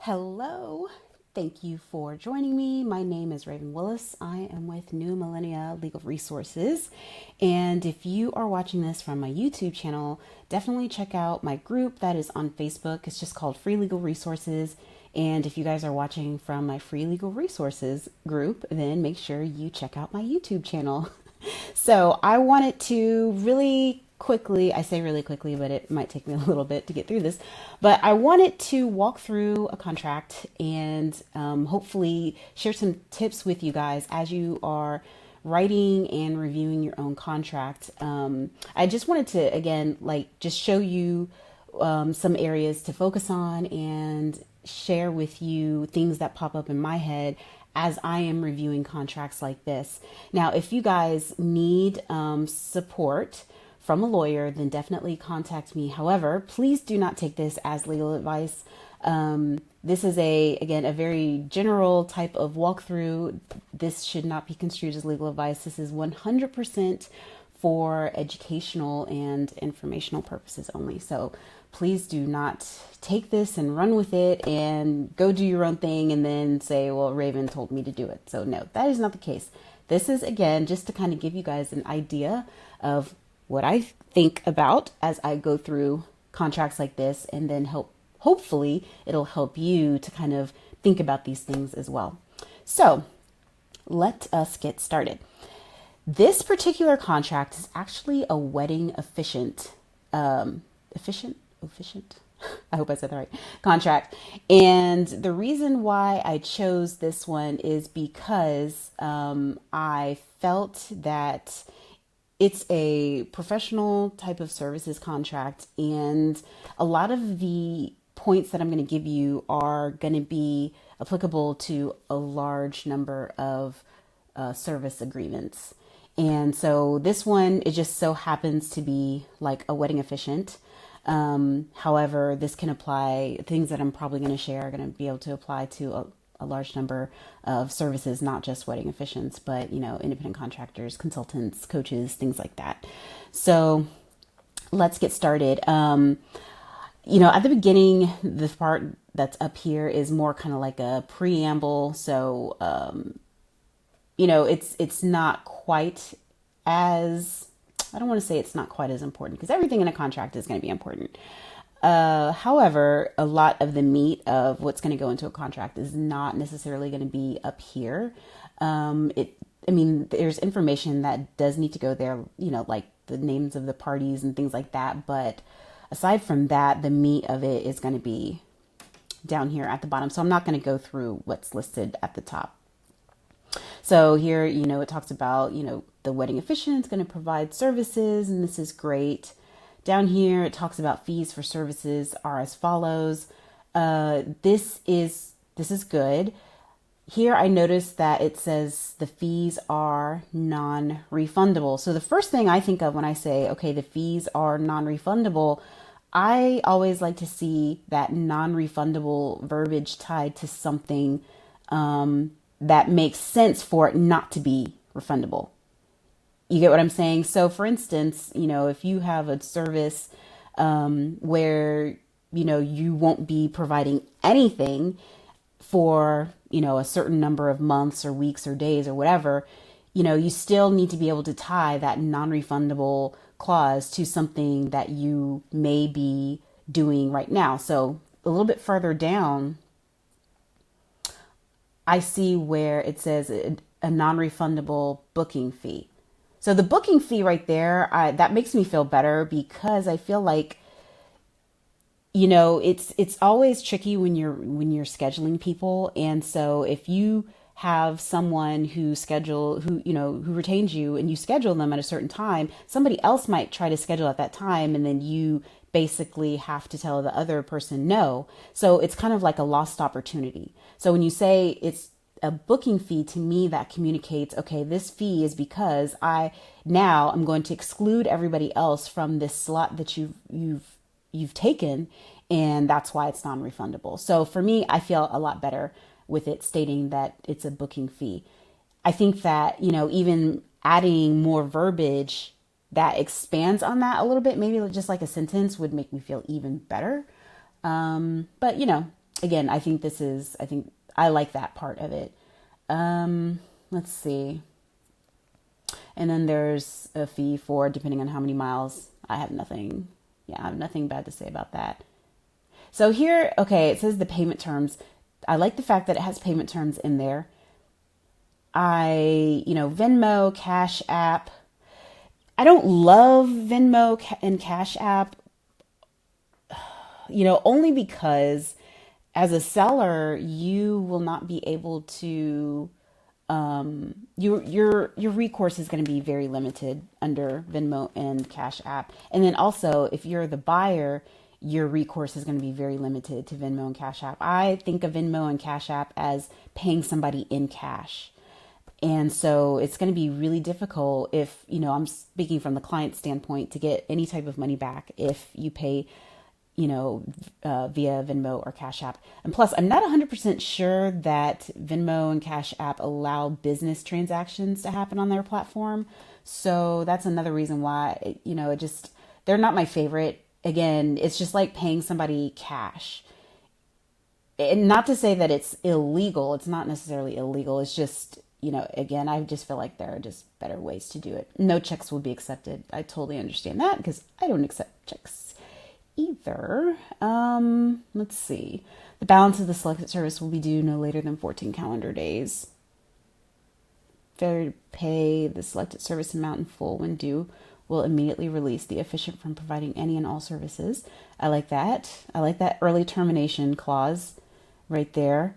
Hello. Thank you for joining me. My name is Raven Willis. I am with New Millennia Legal Resources. And if you are watching this from my YouTube channel, definitely check out my group that is on Facebook. It's just called Free Legal Resources. And if you guys are watching from my Free Legal Resources group, then make sure you check out my YouTube channel. So I wanted to really quickly, I say really quickly, but it might take me a little bit to get through this, but I wanted to walk through a contract and hopefully share some tips with you guys as you are writing and reviewing your own contract. I just wanted to, again, just show you some areas to focus on and share with you things that pop up in my head as I am reviewing contracts like this. Now, if you guys need support from a lawyer, then definitely contact me. However, please do not take this as legal advice. This is again, a very general type of walkthrough. This should not be construed as legal advice. This is 100% for educational and informational purposes only. So please do not take this and run with it and go do your own thing and then say, well, Raven told me to do it. So no, that is not the case. This is, again, just to kind of give you guys an idea of what I think about as I go through contracts like this, and then hopefully it'll help you to kind of think about these things as well. So let us get started. This particular contract is actually a wedding efficient, I hope I said that right, contract. And the reason why I chose this one is because I felt that it's a professional type of services contract, and a lot of the points that I'm going to give you are going to be applicable to a large number of service agreements. And so this one, it just so happens to be like a wedding efficient. However, this can apply, things that I'm probably going to share are going to be able to apply to a large number of services, not just wedding officiants, but, independent contractors, consultants, coaches, things like that. So let's get started. At the beginning, the part that's up here is more kind of like a preamble. So, it's not quite as, I don't want to say it's not quite as important, because everything in a contract is going to be important. However, a lot of the meat of what's going to go into a contract is not necessarily going to be up here. There's information that does need to go there, like the names of the parties and things like that. But aside from that, the meat of it is going to be down here at the bottom. So I'm not going to go through what's listed at the top. So here, it talks about, the wedding officiant is going to provide services, and this is great. Down here, it talks about fees for services are as follows. This is good. Here, I noticed that it says the fees are non-refundable. So the first thing I think of when I say, okay, the fees are non-refundable, I always like to see that non-refundable verbiage tied to something that makes sense for it not to be refundable. You get what I'm saying? So for instance, if you have a service where, you won't be providing anything for, a certain number of months or weeks or days or whatever, you still need to be able to tie that non-refundable clause to something that you may be doing right now. So a little bit further down, I see where it says a non-refundable booking fee. So the booking fee right there, that makes me feel better, because I feel like, it's always tricky when you're scheduling people. And so if you have someone who retains you and you schedule them at a certain time, somebody else might try to schedule at that time, and then you basically have to tell the other person no. So it's kind of like a lost opportunity. So when you say it's a booking fee, to me, that communicates, okay, this fee is because I'm going to exclude everybody else from this slot that you've taken, and that's why it's non-refundable. So for me, I feel a lot better with it stating that it's a booking fee. I think that, even adding more verbiage that expands on that a little bit, maybe just like a sentence, would make me feel even better. But again, I think I like that part of it. Let's see. And then there's a fee for depending on how many miles. I have nothing bad to say about that. So here, okay, it says the payment terms. I like the fact that it has payment terms in there. Venmo, Cash App. I don't love Venmo and Cash App, only because as a seller, you will not be able to, your recourse is going to be very limited under Venmo and Cash App. And then also, if you're the buyer, your recourse is going to be very limited to Venmo and Cash App. I think of Venmo and Cash App as paying somebody in cash. And so it's going to be really difficult if, I'm speaking from the client standpoint, to get any type of money back if you pay, via Venmo or Cash App. And plus, I'm not 100% sure that Venmo and Cash App allow business transactions to happen on their platform. So that's another reason why, they're not my favorite. Again, it's just like paying somebody cash. And not to say that it's illegal. It's not necessarily illegal. It's just, again, I just feel like there are just better ways to do it. No checks will be accepted. I totally understand that because I don't accept checks either. Let's see. The balance of the selected service will be due no later than 14 calendar days. Failure to pay the selected service amount in full when due will immediately release the officiant from providing any and all services. I like that. I like that early termination clause right there.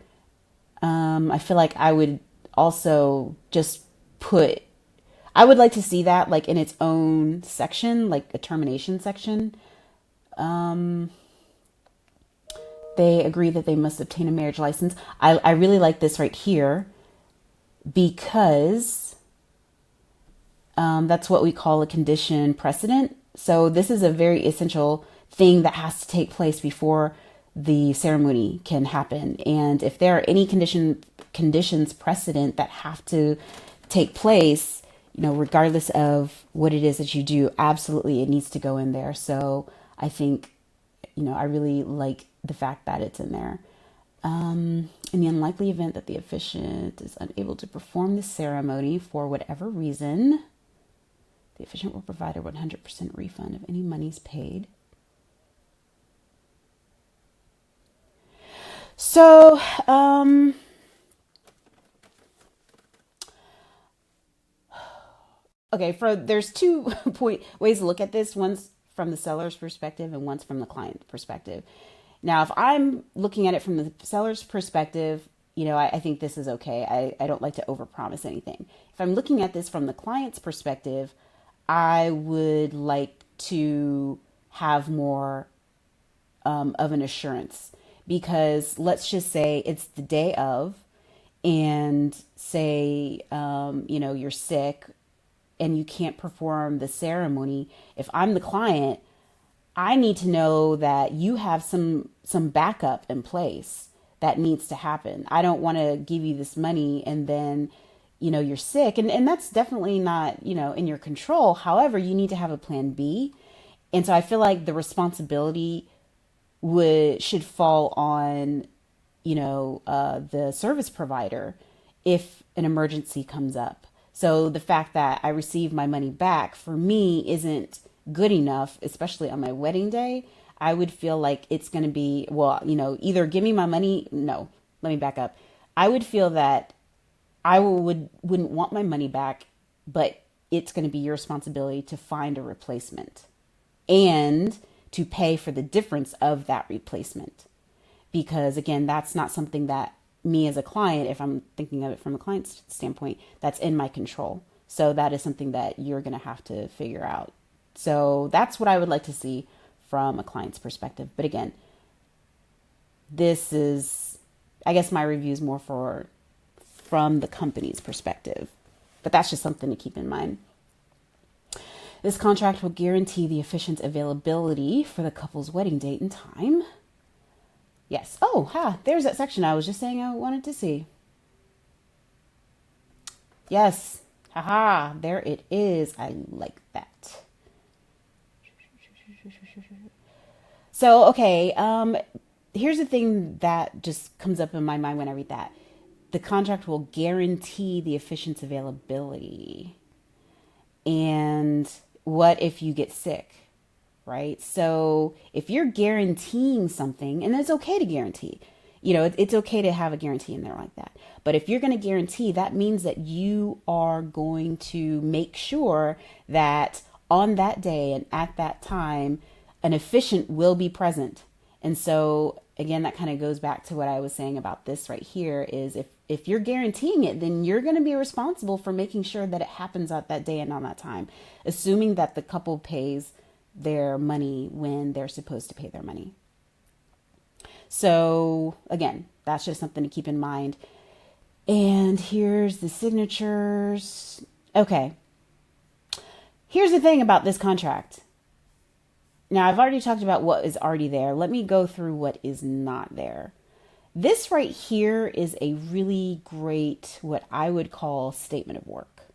I feel like I would also I would like to see that like in its own section, like a termination section. They agree that they must obtain a marriage license. I really like this right here because that's what we call a condition precedent. So this is a very essential thing that has to take place before the ceremony can happen. And if there are any conditions precedent that have to take place, regardless of what it is that you do, absolutely it needs to go in there. So I think, I really like the fact that it's in there. In the unlikely event that the officiant is unable to perform the ceremony for whatever reason, the officiant will provide a 100% refund of any monies paid. So, okay, there's two ways to look at this. One's from the seller's perspective and one's from the client's perspective. Now, if I'm looking at it from the seller's perspective, I think this is okay. I don't like to overpromise anything. If I'm looking at this from the client's perspective, I would like to have more of an assurance, because let's just say it's the day of, and say, you're sick and you can't perform the ceremony. If I'm the client, I need to know that you have some backup in place that needs to happen. I don't want to give you this money and then, you're sick, and that's definitely not, in your control. However, you need to have a plan B. And so I feel like the responsibility should fall on, the service provider if an emergency comes up. So the fact that I receive my money back for me isn't good enough, especially on my wedding day. I would feel like it's going to be, either give me my money. No, let me back up. I would feel that I wouldn't want my money back, but it's going to be your responsibility to find a replacement and to pay for the difference of that replacement. Because again, that's not something that me as a client, if I'm thinking of it from a client's standpoint, that's in my control. So that is something that you're going to have to figure out. So that's what I would like to see from a client's perspective. But again, this is, I guess my review is more from the company's perspective, but that's just something to keep in mind. This contract will guarantee the officiant's availability for the couple's wedding date and time. Yes. Oh, there's that section I was just saying I wanted to see. Yes. There it is. I like that. So, okay. here's the thing that just comes up in my mind when I read that. The contract will guarantee the efficient availability. And what if you get sick, right? So if you're guaranteeing something, and it's okay to guarantee, it's okay to have a guarantee in there like that. But if you're going to guarantee, that means that you are going to make sure that on that day and at that time, an efficient will be present. And so again, that kind of goes back to what I was saying about this right here is if you're guaranteeing it, then you're going to be responsible for making sure that it happens at that day and on that time, assuming that the couple pays their money when they're supposed to pay their money. So again, that's just something to keep in mind. And here's the signatures. Okay. Here's the thing about this contract. Now, I've already talked about what is already there. Let me go through what is not there. This right here is a really great, what I would call statement of work.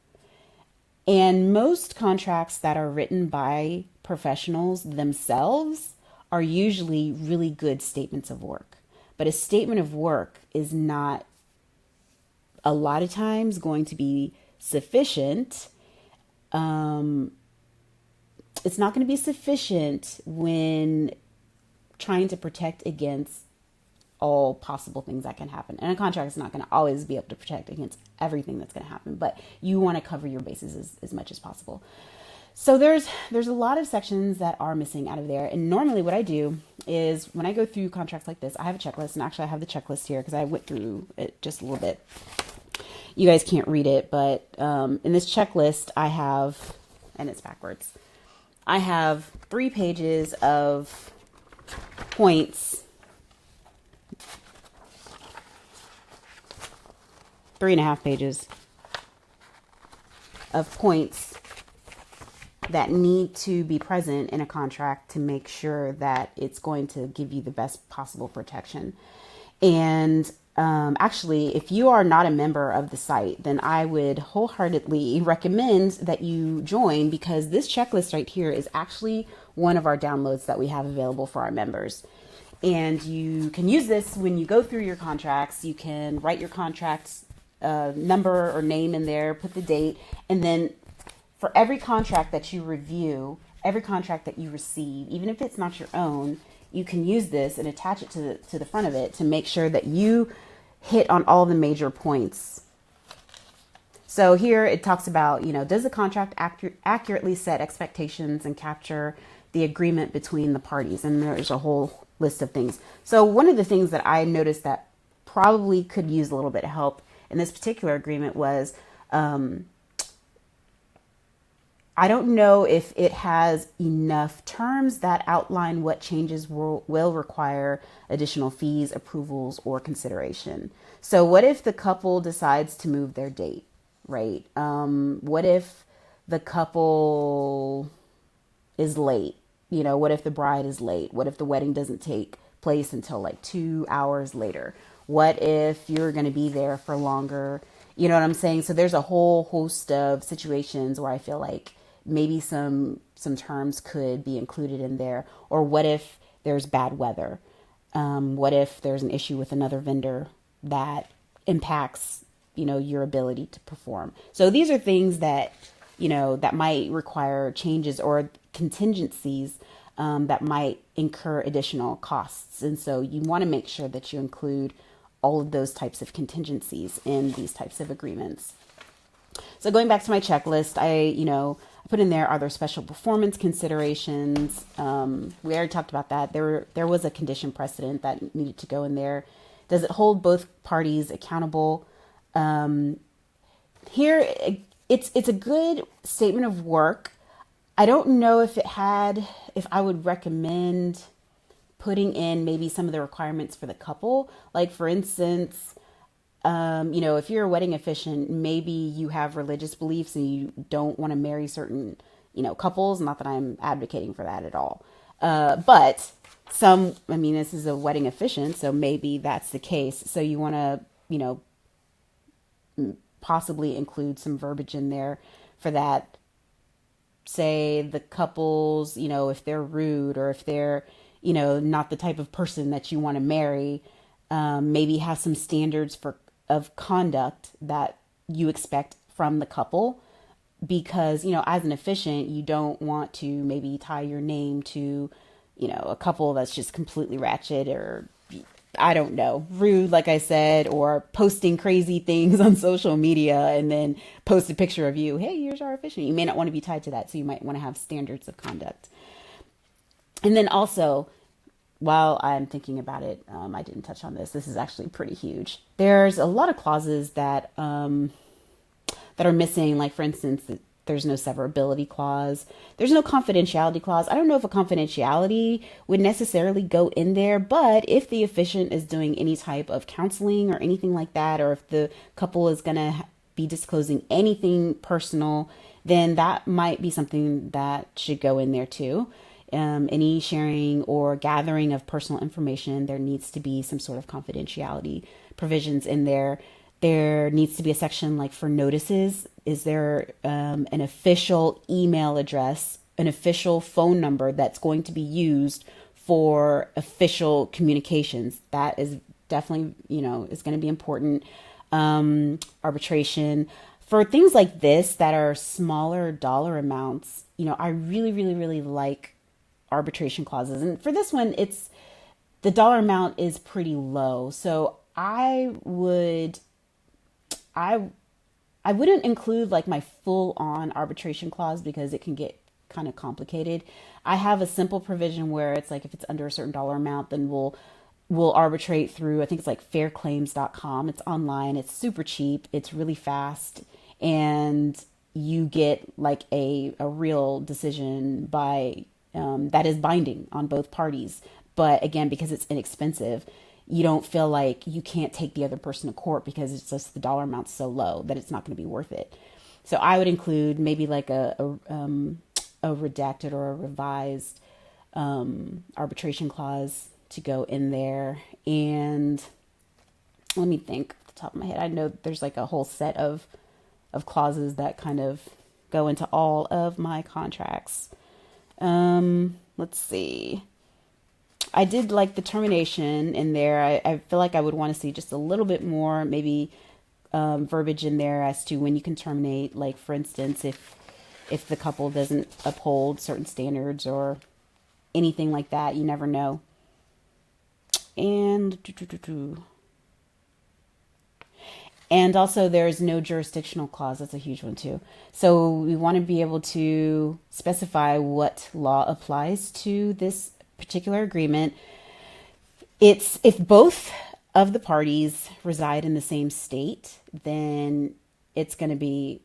And most contracts that are written by professionals themselves are usually really good statements of work. But a statement of work is not a lot of times going to be sufficient. It's not going to be sufficient when trying to protect against all possible things that can happen. And a contract is not going to always be able to protect against everything that's going to happen, but you want to cover your bases as much as possible. So there's a lot of sections that are missing out of there. And normally what I do is when I go through contracts like this, I have a checklist, and actually I have the checklist here because I went through it just a little bit. You guys can't read it, but in this checklist I have, and it's backwards, I have 3 pages of points, 3.5 pages of points that need to be present in a contract to make sure that it's going to give you the best possible protection. And actually, if you are not a member of the site, then I would wholeheartedly recommend that you join, because this checklist right here is actually one of our downloads that we have available for our members. And you can use this when you go through your contracts. You can write your contract's number or name in there, put the date, and then for every contract that you review, every contract that you receive, even if it's not your own, you can use this and attach it to the front of it to make sure that you hit on all the major points. So here it talks about, does the contract accurately set expectations and capture the agreement between the parties? And there's a whole list of things. So one of the things that I noticed that probably could use a little bit of help in this particular agreement was, I don't know if it has enough terms that outline what changes will require additional fees, approvals, or consideration. So what if the couple decides to move their date, right? What if the couple is late? What if the bride is late? What if the wedding doesn't take place until like 2 hours later? What if you're going to be there for longer? You know what I'm saying? So there's a whole host of situations where I feel like maybe some terms could be included in there. Or what if there's bad weather? What if there's an issue with another vendor that impacts, your ability to perform? So these are things that, that might require changes or contingencies that might incur additional costs. And so you want to make sure that you include all of those types of contingencies in these types of agreements. So going back to my checklist, I put in there, are there special performance considerations? We already talked about that. There was a condition precedent that needed to go in there. Does it hold both parties accountable? Here, it's a good statement of work. I don't know if I would recommend putting in maybe some of the requirements for the couple. Like for instance, if you're a wedding officiant, maybe you have religious beliefs and you don't want to marry certain, couples. Not that I'm advocating for that at all. But this is a wedding officiant, so maybe that's the case. So you want to, possibly include some verbiage in there for that. Say the couples, if they're rude or if they're, not the type of person that you want to marry. Maybe have some standards of conduct that you expect from the couple, because, as an officiant, you don't want to maybe tie your name to, a couple that's just completely ratchet, or I don't know, rude, like I said, or posting crazy things on social media and then post a picture of you. Hey, here's our officiant. You may not want to be tied to that. So you might want to have standards of conduct. And then also, while I'm thinking about it, I didn't touch on this. This is actually pretty huge. There's a lot of clauses that that are missing. Like, for instance, there's no severability clause. There's no confidentiality clause. I don't know if a confidentiality would necessarily go in there, but if the officiant is doing any type of counseling or anything like that, or if the couple is going to be disclosing anything personal, then that might be something that should go in there too. Any sharing or gathering of personal information, there needs to be some sort of confidentiality provisions in there. There needs to be a section like for notices. Is there an official email address, an official phone number that's going to be used for official communications? That is definitely, is going to be important. Arbitration. For things like this that are smaller dollar amounts, I really, really, really like arbitration clauses. And for this one, the dollar amount is pretty low. So I wouldn't include like my full on arbitration clause, because it can get kind of complicated. I have a simple provision where it's like, if it's under a certain dollar amount, then we'll arbitrate through, I think it's like fairclaims.com. It's online. It's super cheap. It's really fast. And you get like a real decision by, that is binding on both parties. But again, because it's inexpensive, you don't feel like you can't take the other person to court, because it's just the dollar amount's so low that it's not going to be worth it. So I would include maybe like a redacted or a revised arbitration clause to go in there. And let me think off the top of my head. I know there's like a whole set of clauses that kind of go into all of my contracts. Let's see. I did like the termination in there. I feel like I would want to see just a little bit more, maybe verbiage in there as to when you can terminate. Like, for instance, if the couple doesn't uphold certain standards or anything like that, you never know. And also there's no jurisdictional clause. That's a huge one too. So we want to be able to specify what law applies to this particular agreement. It's if both of the parties reside in the same state, then it's going to be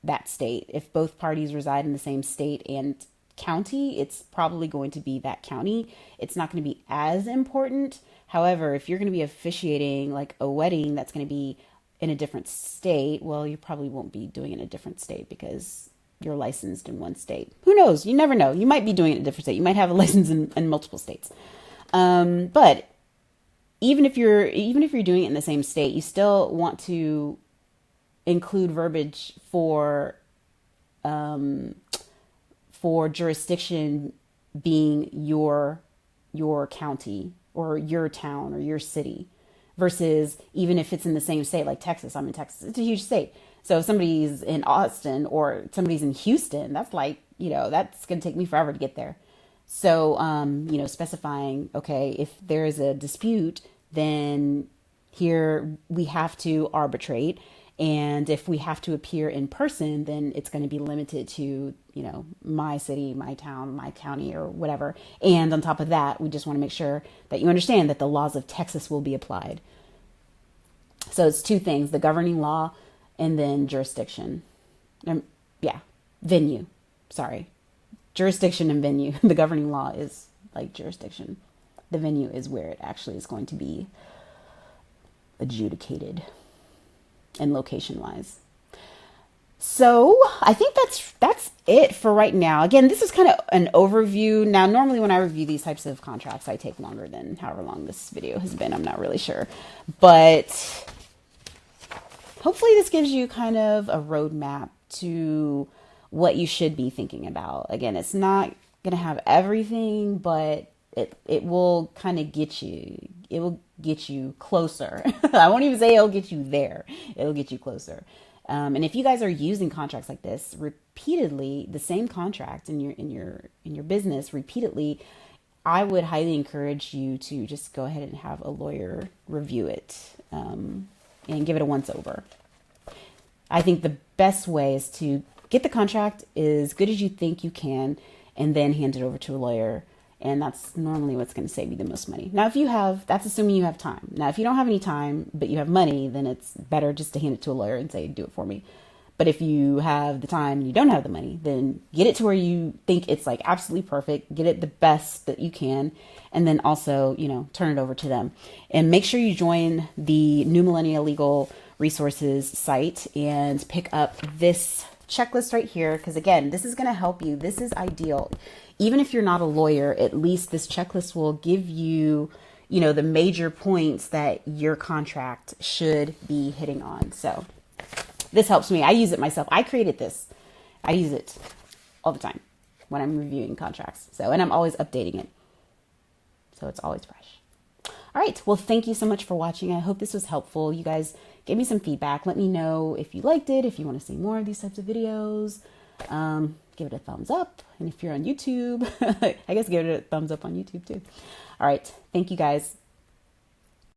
that state. If both parties reside in the same state and county, it's probably going to be that county. It's not going to be as important. However, if you're going to be officiating like a wedding that's going to be in a different state, well, you probably won't be doing it in a different state because you're licensed in one state. Who knows? You never know. You might be doing it in a different state. You might have a license in multiple states. But even if you're doing it in the same state, you still want to include verbiage for jurisdiction being your county or your town or your city, versus even if it's in the same state, like Texas. I'm in Texas. It's a huge state. So if somebody's in Austin or somebody's in Houston, that's like, that's going to take me forever to get there. So, specifying, okay, if there is a dispute, then here we have to arbitrate. And if we have to appear in person, then it's going to be limited to, my city, my town, my county, or whatever. And on top of that, we just want to make sure that you understand that the laws of Texas will be applied. So it's two things: the governing law and then jurisdiction. Venue. Sorry. Jurisdiction and venue. The governing law is like jurisdiction. The venue is where it actually is going to be adjudicated and location-wise. So I think that's it for right now. Again, this is kind of an overview. Now, normally when I review these types of contracts, I take longer than however long this video has been. I'm not really sure. But hopefully this gives you kind of a roadmap to what you should be thinking about. Again, it's not going to have everything, but it will kind of get you. It will get you closer. I won't even say it'll get you there. It'll get you closer. And if you guys are using contracts like this repeatedly, the same contract in your business repeatedly, I would highly encourage you to just go ahead and have a lawyer review it and give it a once over. I think the best way is to get the contract as good as you think you can and then hand it over to a lawyer. And that's normally what's going to save you the most money. Now, that's assuming you have time. Now, if you don't have any time, but you have money, then it's better just to hand it to a lawyer and say, do it for me. But if you have the time and you don't have the money, then get it to where you think it's like absolutely perfect. Get it the best that you can. And then also, turn it over to them. And make sure you join the New Millennia Legal Resources site and pick up this checklist right here. Because again, this is going to help you. This is ideal. Even if you're not a lawyer, at least this checklist will give you, the major points that your contract should be hitting on. So this helps me. I use it myself. I created this. I use it all the time when I'm reviewing contracts. And I'm always updating it. So it's always fresh. All right. Well, thank you so much for watching. I hope this was helpful. You guys give me some feedback. Let me know if you liked it, if you want to see more of these types of videos. Give it a thumbs up. And if you're on YouTube, I guess give it a thumbs up on YouTube too. All right. Thank you guys.